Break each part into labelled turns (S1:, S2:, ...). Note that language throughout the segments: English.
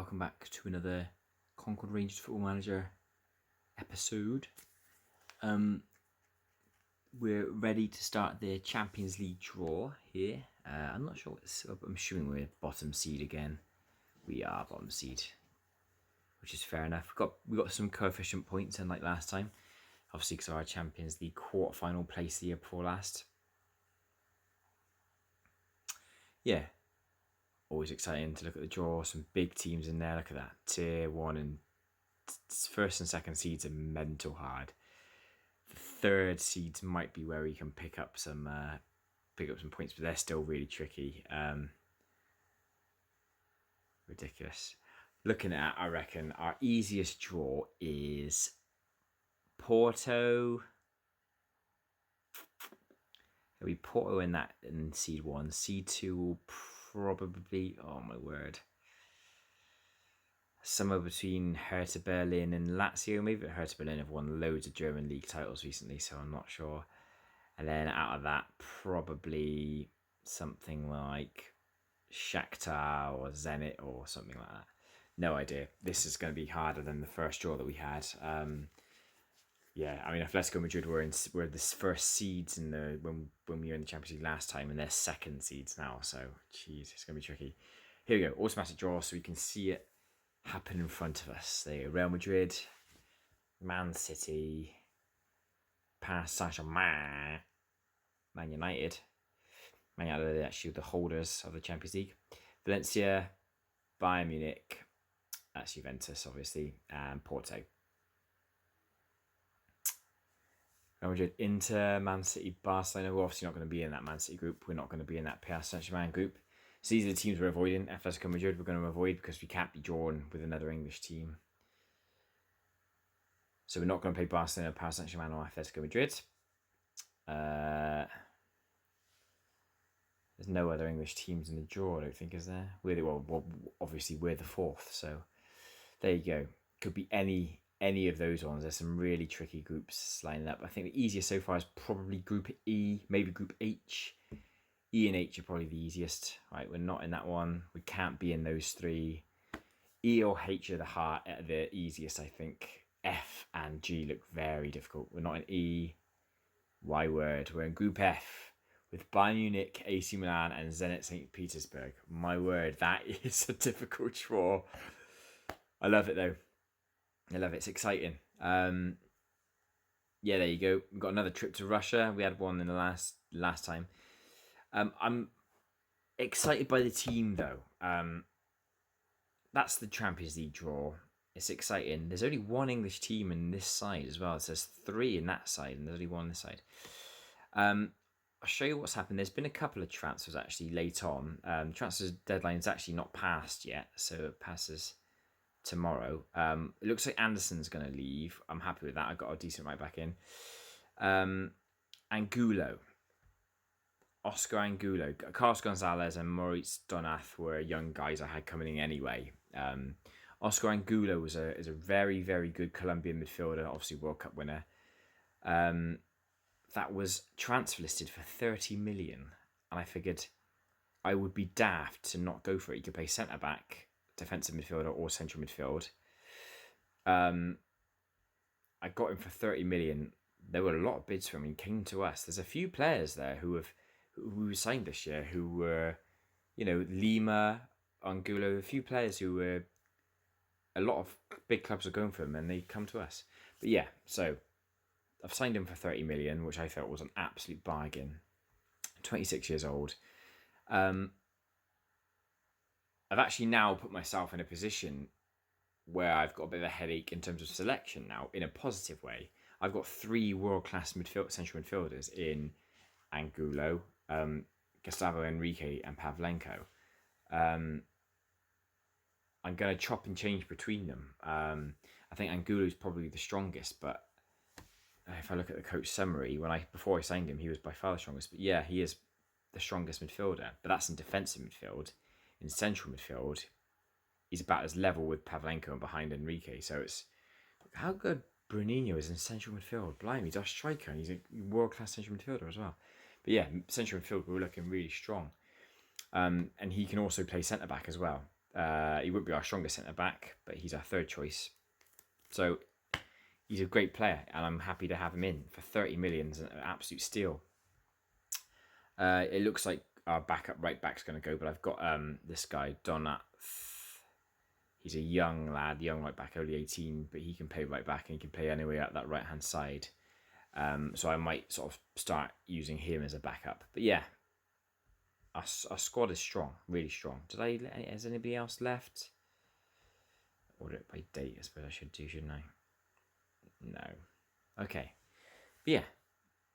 S1: welcome back to another Concord Rangers Football Manager episode. We're ready to start the Champions League draw here. I'm not sure I'm assuming we're bottom seed again. We are bottom seed, which is fair enough. We got some coefficient points, unlike last time. Obviously, because of our Champions League quarter-final place the year before last. Yeah. Always exciting to look at the draw. Some big teams in there. Look at that. Tier 1 and first and second seeds are mental hard. The third seeds might be where we can pick up some points, but they're still really tricky. Ridiculous. Looking at, I reckon, our easiest draw is Porto. There'll be Porto in seed 1. Seed 2 will probably, oh my word, somewhere between Hertha Berlin and Lazio. Maybe Hertha Berlin have won loads of German league titles recently, so I'm not sure. And then out of that, probably something like Shakhtar or Zenit or something like that. No idea. This is going to be harder than the first draw that we had. Yeah, I mean, Atletico Madrid were the first seeds in when we were in the Champions League last time, and they're second seeds now. So, geez, it's going to be tricky. Here we go, automatic draw, so we can see it happen in front of us. There you go, Real Madrid, Man City, Paris Saint-Germain, Man United. Man United are actually the holders of the Champions League. Valencia, Bayern Munich, that's Juventus, obviously, and Porto. Real Madrid, Inter, Man City, Barcelona. We're obviously not going to be in that Man City group. We're not going to be in that Paris Saint-Germain group. So these are the teams we're avoiding. Atletico Madrid we're going to avoid because we can't be drawn with another English team. So we're not going to play Barcelona, Paris Saint-Germain or Atletico Madrid. There's no other English teams in the draw, I don't think, is there? Obviously we're the fourth, so there you go. Could be any of those ones. There's some really tricky groups lining up. I think the easiest so far is probably Group E, maybe Group H. E and H are probably the easiest. Right, we're not in that one. We can't be in those three. E or H are the easiest, I think. F and G look very difficult. We're not in E. Y word. We're in Group F with Bayern Munich, AC Milan, and Zenit St. Petersburg. My word, that is a difficult draw. I love it though. I love it. It's exciting. Yeah, there you go. We've got another trip to Russia. We had one in the last time. I'm excited by the team though. That's the Champions League draw. It's exciting. There's only one English team in this side as well. It says 3 in that side, and there's only one on this side. I'll show you what's happened. There's been a couple of transfers actually late on. Transfer deadline is actually not passed yet, so it passes tomorrow. It looks like Anderson's going to leave. I'm happy with that. I got a decent right back in. Angulo. Oscar Angulo. Carlos Gonzalez and Maurice Donath were young guys I had coming in anyway. Oscar Angulo is a very, very good Colombian midfielder, obviously World Cup winner. That was transfer listed for 30 million. And I figured I would be daft to not go for it. You could play centre-back, defensive midfielder or central midfield. I got him for 30 million. There were a lot of bids for him. He came to us. There's a few players there who signed this year who were, Lima, Angulo, a few players who were, a lot of big clubs are going for him and they come to us. But yeah, so I've signed him for 30 million, which I felt was an absolute bargain. 26 years old. I've actually now put myself in a position where I've got a bit of a headache in terms of selection now, in a positive way. I've got 3 world-class central midfielders in Angulo, Gustavo Enrique and Pavlenko. I'm going to chop and change between them. I think Angulo is probably the strongest, but if I look at the coach summary, before I signed him, he was by far the strongest. But yeah, he is the strongest midfielder, but that's in defensive midfield. In central midfield, he's about as level with Pavlenko and behind Enrique. So it's how good Bruninho is in central midfield. Blimey, he's our striker and he's a world-class central midfielder as well. But yeah, central midfield, we're looking really strong. And he can also play centre-back as well. He wouldn't be our strongest centre back, but he's our third choice. So he's a great player, and I'm happy to have him in for 30 million. An absolute steal. It looks like our backup right back's going to go, but I've got this guy Donat. He's a young lad, young right back, only 18, but he can play right back and he can play anywhere out that right hand side. So I might sort of start using him as a backup. But yeah, our squad is strong, really strong. Has anybody else left? Order it by date, I suppose I should do, shouldn't I? No. Okay. But yeah,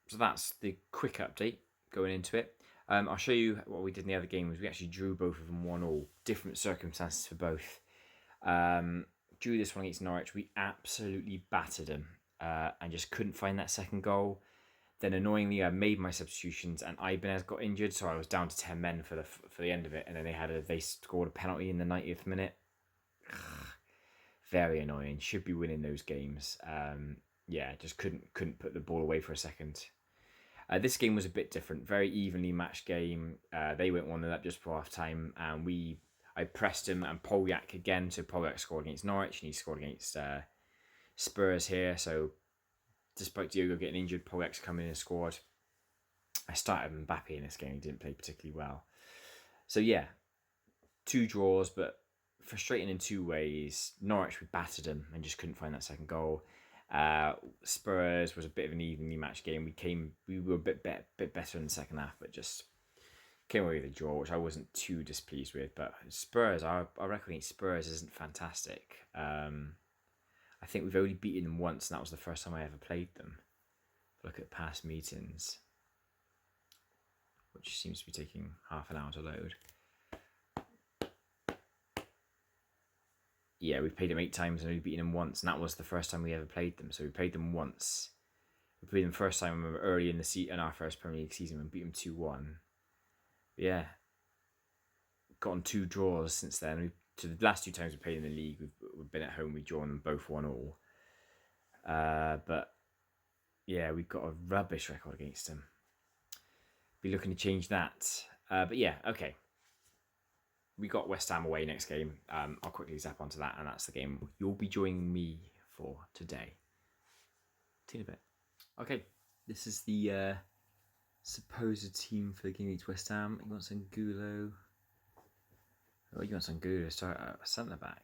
S1: so that's the quick update going into it. I'll show you what we did in the other game. Was we actually drew both of them 1-1. Different circumstances for both. Drew this one against Norwich. We absolutely battered them and just couldn't find that second goal. Then annoyingly, I made my substitutions and Ibanez got injured, so I was down to 10 men for the end of it. And then they scored a penalty in the 90th minute. Very annoying. Should be winning those games. Just couldn't put the ball away for a second. This game was a bit different. Very evenly matched game. They went 1-0 up just before half time, and I pressed him and Polyak again. So Polyak scored against Norwich and he scored against Spurs here. So despite Diogo getting injured, Polyak's come in and scored. I started Mbappe in this game. He didn't play particularly well. So yeah, 2 draws, but frustrating in 2 ways. Norwich, we battered them and just couldn't find that second goal. Spurs was a bit of an evenly matched game. We were a bit better in the second half, but just came away with a draw, which I wasn't too displeased with. But Spurs, our record against Spurs isn't fantastic. I think we've only beaten them once, and that was the first time I ever played them. Look at past meetings, which seems to be taking half an hour to load. Yeah, we played them 8 times and only beaten them once, and that was the first time we ever played them. So we played them once. We played them first time early in our first Premier League season and beat them 2-1. Yeah, gotten 2 draws since then. So the last 2 times we played in the league, we've been at home. We've drawn them both 1-1. But yeah, we've got a rubbish record against them. Be looking to change that. But yeah, okay. We got West Ham away next game. I'll quickly zap onto that, and that's the game you'll be joining me for today. See you in a bit. Okay, this is the supposed team for the game against West Ham. You want Angulo? Oh, you want Angulo to start at centre back?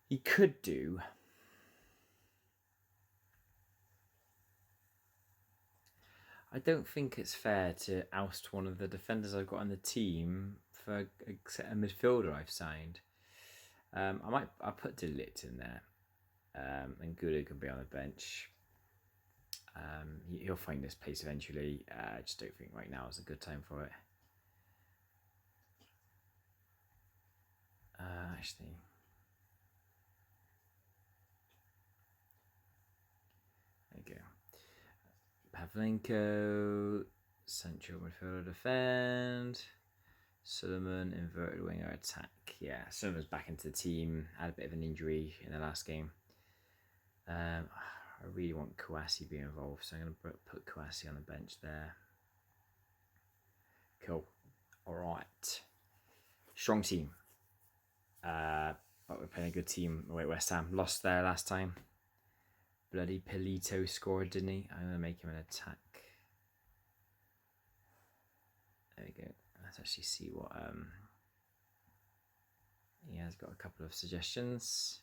S1: He could do. I don't think it's fair to oust one of the defenders I've got on the team for a midfielder I've signed. I'll put De Ligt in there. And Gulu can be on the bench. He'll find his place eventually. I just don't think right now is a good time for it. Actually, there you go. Pavlenko, central midfielder defend. Solomon, inverted winger attack. Yeah, Solomon's back into the team. Had a bit of an injury in the last game. I really want Kouassi being involved, so I'm going to put Kouassi on the bench there. Cool. All right. Strong team. But we're playing a good team away at West Ham. Lost there last time. Bloody Pelito scored, didn't he? I'm going to make him an attack. There we go. Let's actually see what... he has got a couple of suggestions.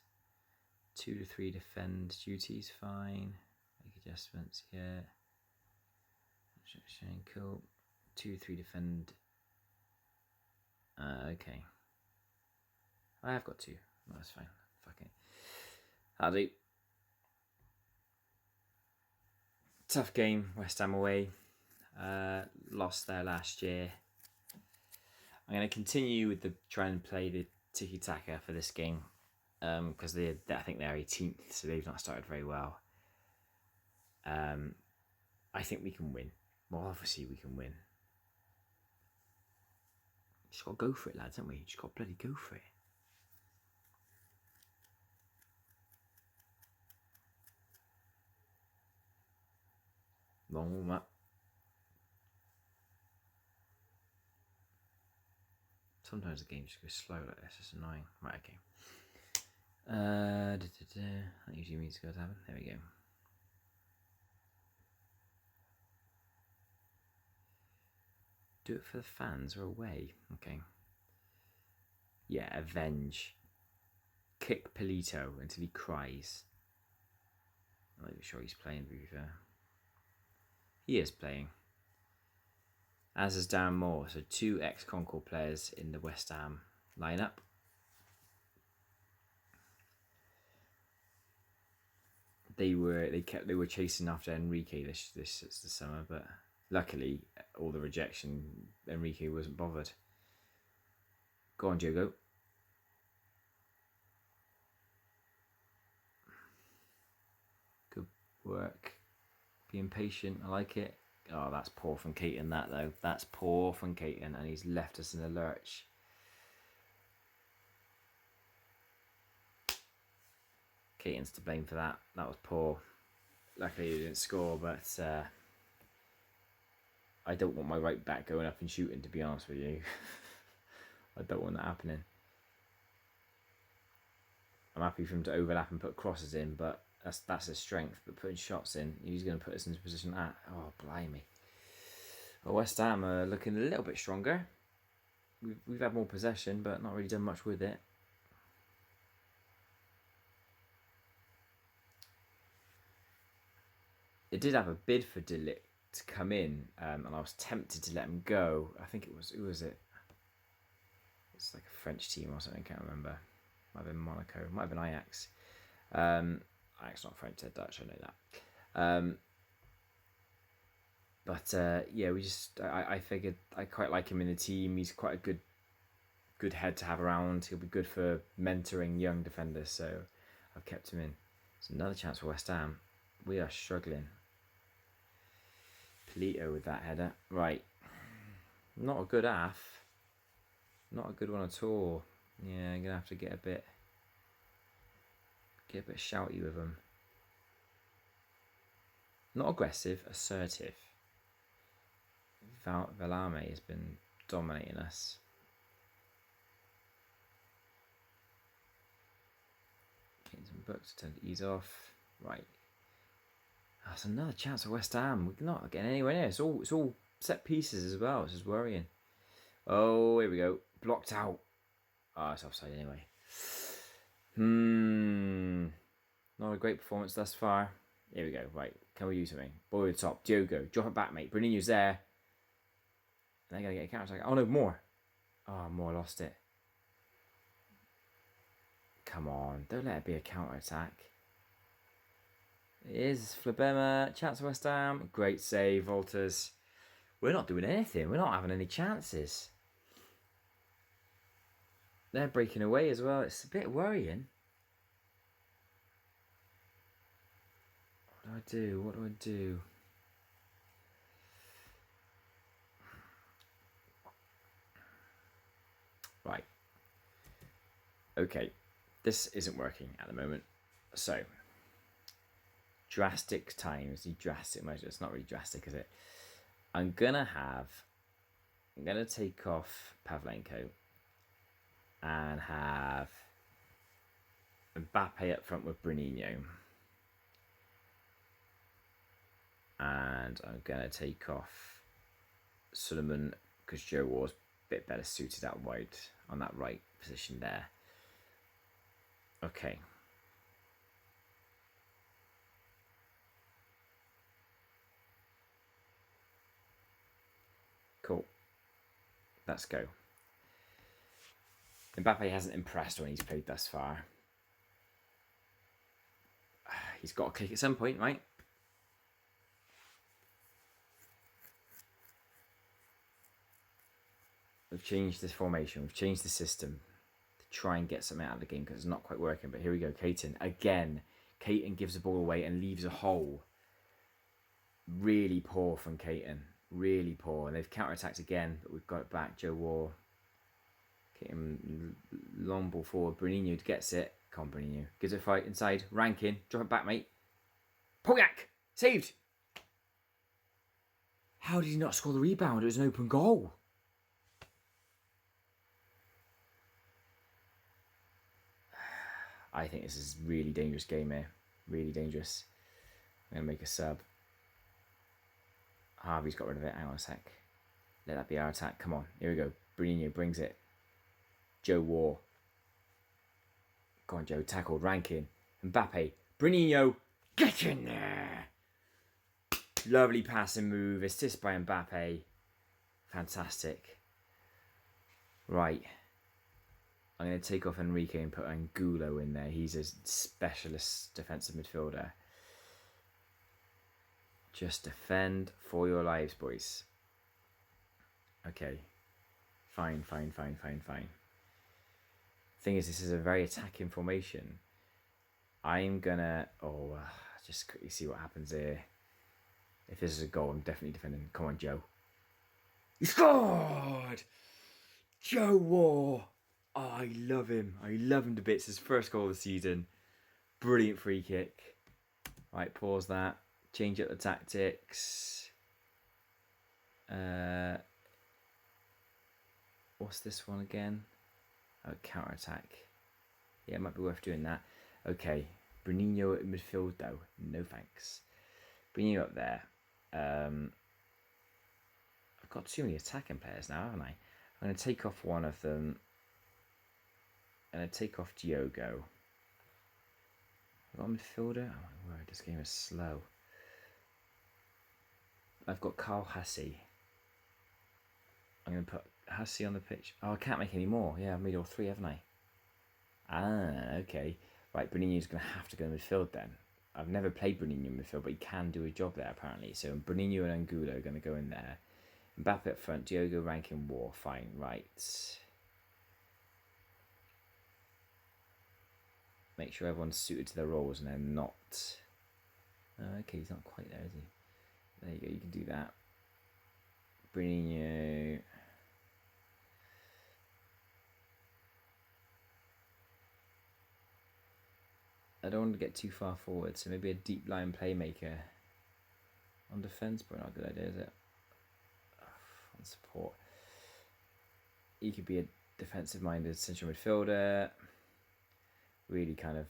S1: 2 to 3 defend duties, fine. Make adjustments here. Cool. 2 to 3 defend. Okay. I have got 2. No, that's fine. Fuck it. That'll do. Tough game, West Ham away. Lost there last year. I'm going to continue with try and play the tiki-taka for this game. Because I think they're 18th, so they've not started very well. I think we can win. Well, obviously we can win. Just got to go for it, lads, haven't we? Just got to bloody go for it. Long warm up. Sometimes the game just goes slow like this. It's annoying. Right, okay. That usually means to go to happen. There we go. Do it for the fans or away. Okay. Yeah, avenge. Kick Polito until he cries. I'm not even sure he's playing, to be fair. He is playing. As is Darren Moore. So 2 ex-Concord players in the West Ham lineup. They were chasing after Enrique this summer, but luckily all the rejection, Enrique wasn't bothered. Go on, Diogo. Good work. Being patient, I like it. Oh, that's poor from Keaton, that though. That's poor from Keaton, and he's left us in a lurch. Keaton's to blame for that. That was poor. Luckily he didn't score, but I don't want my right back going up and shooting, to be honest with you. I don't want that happening. I'm happy for him to overlap and put crosses in, but that's his strength. But putting shots in, he's going to put us into a position that. Oh, blimey. Well, West Ham are looking a little bit stronger. We've had more possession, but not really done much with it. It did have a bid for De Ligt to come in, and I was tempted to let him go. I think it was, who was it? It's like a French team or something, I can't remember. Might have been Monaco, might have been Ajax. Ajax not French, they're Dutch, I know that. Yeah, I figured I quite like him in the team. He's quite a good head to have around. He'll be good for mentoring young defenders, so I've kept him in. It's another chance for West Ham. We are struggling. Polito with that header. Right. Not a good half. Not a good one at all. Yeah, I'm going to have to get a bit shouty with him. Not aggressive, assertive. Valame has been dominating us. Getting some books to ease off. Right. That's another chance for West Ham. We're not getting anywhere near. It's all set pieces as well. It's just worrying. Oh, here we go. Blocked out. Oh, it's offside anyway. Not a great performance thus far. Here we go. Right. Can we do something? Ball at the top. Diogo. Drop it back, mate. Bruninho's there. And they're going to get a counter attack. Oh, no. Moore. Oh, Moore lost it. Come on. Don't let it be a counter attack. It is Flabema, chance of West Ham. Great save, Walters. We're not doing anything. We're not having any chances. They're breaking away as well. It's a bit worrying. What do I do? Right. Okay. This isn't working at the moment. So, drastic times, the drastic measure. It's not really drastic, is it? I'm gonna take off Pavlenko and have Mbappe up front with Bruninho. And I'm gonna take off Suleiman because Joe War's a bit better suited out wide on that right position there. Okay. Cool. Let's go. Mbappe hasn't impressed when he's played thus far. He's got to click at some point, right? We've changed this formation. We've changed the system to try and get something out of the game because it's not quite working. But here we go. Keaton. Again. Keaton gives the ball away and leaves a hole. Really poor from Keaton. Really poor. And they've counter-attacked again, but we've got it back. Joe War. Keaton, long ball forward. Bruninho gets it. Come on, Bruninho. Gives it a fight inside. Rankin. Drop it back, mate. Polyak. Saved. How did he not score the rebound? It was an open goal. I think this is really dangerous game here. Really dangerous. I'm going to make a sub. Harvey's got rid of it. Hang on a sec. Let that be our attack. Come on. Here we go. Bruninho brings it. Joe War. Go on, Joe. Tackled. Rankin. Mbappe. Bruninho. Get in there. Lovely passing move. Assist by Mbappe. Fantastic. Right. I'm going to take off Enrique and put Angulo in there. He's a specialist defensive midfielder. Just defend for your lives, boys. Okay. Fine. Thing is, this is a very attacking formation. I'm going to... just quickly see what happens here. If this is a goal, I'm definitely defending. Come on, Joe. He scored! Joe War. Oh, I love him. I love him to bits. His first goal of the season. Brilliant free kick. Right, pause that. Change up the tactics. What's this one again? Oh, counter-attack. Yeah, it might be worth doing that. Okay. Bruninho at midfield, though. No thanks. Bruninho up there. I've got too many attacking players now, haven't I? I'm going to take off one of them. I'm going to take off Diogo. I've got a midfielder. Oh my word, this game is slow. I've got Carl Hassie. I'm going to put Hassie on the pitch. Oh, I can't make any more. Yeah, I've made all three, haven't I? Ah, okay. Right, Bruninho's going to have to go in midfield then. I've never played Bruninho in midfield, but he can do a job there apparently. So Bruninho and Angulo are going to go in there. Mbappe up front, Diogo, Rankin, War. Fine, right. Make sure everyone's suited to their roles and they're not. Okay, he's not quite there, is he? There you go, you can do that. Bruninho. I don't want to get too far forward, so maybe a deep line playmaker on defence, but not a good idea, is it? On support. He could be a defensive-minded central midfielder. Really kind of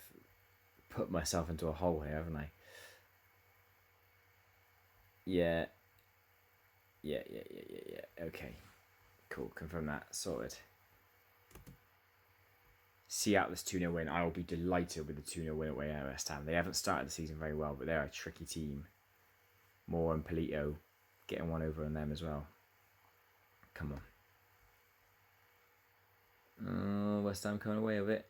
S1: put myself into a hole here, haven't I? Yeah. Okay. Cool, confirm that. Sorted. See out this 2-0 win. I will be delighted with the 2-0 win away at West Ham. They haven't started the season very well, but they're a tricky team. Moore and Polito getting one over on them as well. Come on. West Ham coming away with it.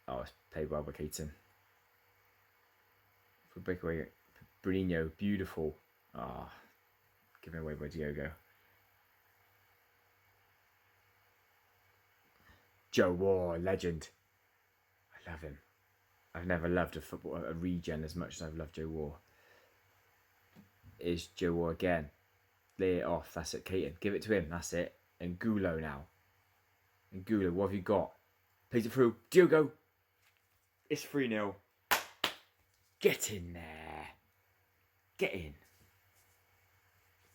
S1: Oh, it's played well by Keaton. For breakaway, Bruninho, beautiful. Ah, given away by Diogo. Joe War, legend. I love him. I've never loved a regen as much as I've loved Joe War. Is Joe War again. Lay it off. That's it, Keaton. Give it to him. That's it. And Gulo now. And Gulo, what have you got? Plays it through. Diogo. It's 3-0. Get in there. Get in.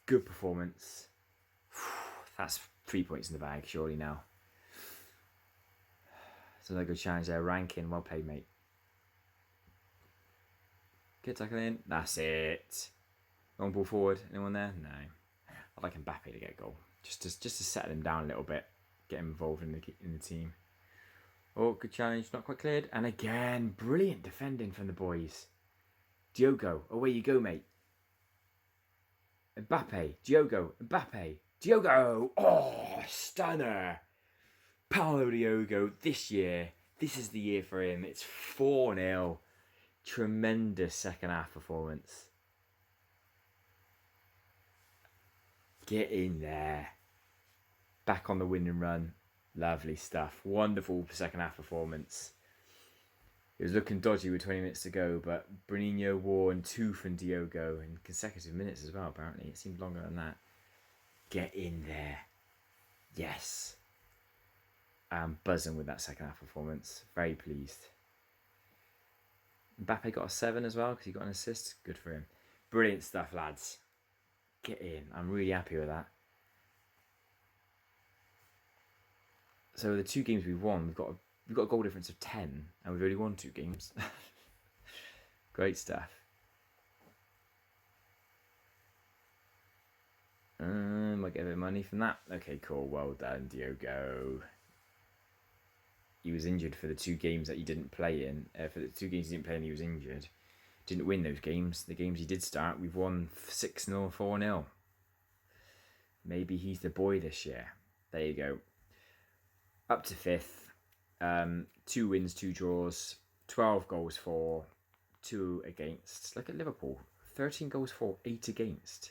S1: Good performance. That's 3 points in the bag, surely now. It's another good challenge there. Rankin, well played, mate. Good tackle in. That's it. Long ball forward. Anyone there? No. I'd like Mbappe to get a goal. Just to settle him down a little bit. Get him involved in the team. Oh, good challenge. Not quite cleared. And again, brilliant defending from the boys. Diogo. Away you go, mate. Mbappe. Diogo. Mbappe. Diogo. Oh, stunner. Paulo Diogo this year. This is the year for him. It's 4-0. Tremendous second half performance. Get in there. Back on the winning run. Lovely stuff. Wonderful second half performance. It was looking dodgy with 20 minutes to go, but Bruninho, War and 2 from Diogo in consecutive minutes as well, apparently. It seemed longer than that. Get in there. Yes. I'm buzzing with that second half performance. Very pleased. Mbappe got a 7 as well because he got an assist. Good for him. Brilliant stuff, lads. Get in. I'm really happy with that. So the 2 games we've won, we've got a we've got a goal difference of 10, and we've only won 2 games. Great stuff. Might get a bit of money from that. Okay, cool. Well done, Diogo. He was injured for the 2 games that he didn't play in. For the 2 games he didn't play in, he was injured. Didn't win those games. The games he did start, we've won 6-0, 4-0. Maybe he's the boy this year. There you go. Up to 5th. 2 wins, 2 draws. 12 goals for, 2 against. Look at Liverpool. 13 goals for, 8 against.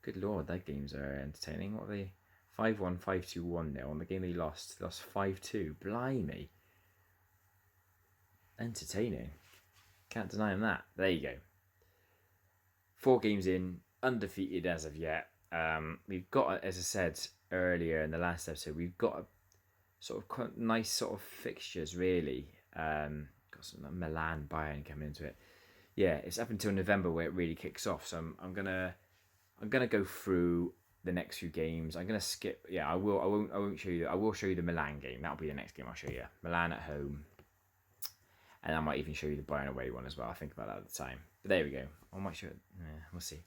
S1: Good lord, their games are entertaining. What are they? 5-1, 5-2, 1-0. On the game they lost 5-2. Blimey. Entertaining. Can't deny them that. There you go. 4 games in, undefeated as of yet. We've got, as I said earlier in the last episode, we've got a sort of nice sort of fixtures, really. Got some Milan, Bayern coming into it. Yeah, it's up until November where it really kicks off. So I'm gonna go through the next few games. I'm gonna skip. Yeah, I won't show you. I will show you the Milan game. That'll be the next game I'll show you. Milan at home, and I might even show you the Bayern away one as well. I'll think about that at the time. But there we go. I might show it. Yeah, we'll see.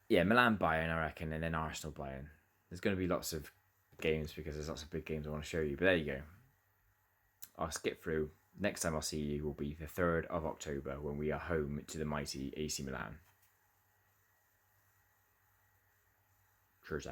S1: Yeah, Milan, Bayern, I reckon, and then Arsenal, Bayern. There's going to be lots of games because there's lots of big games I want to show you. But there you go. I'll skip through. Next time I'll see you will be the 3rd of October when we are home to the mighty AC Milan. Cheers.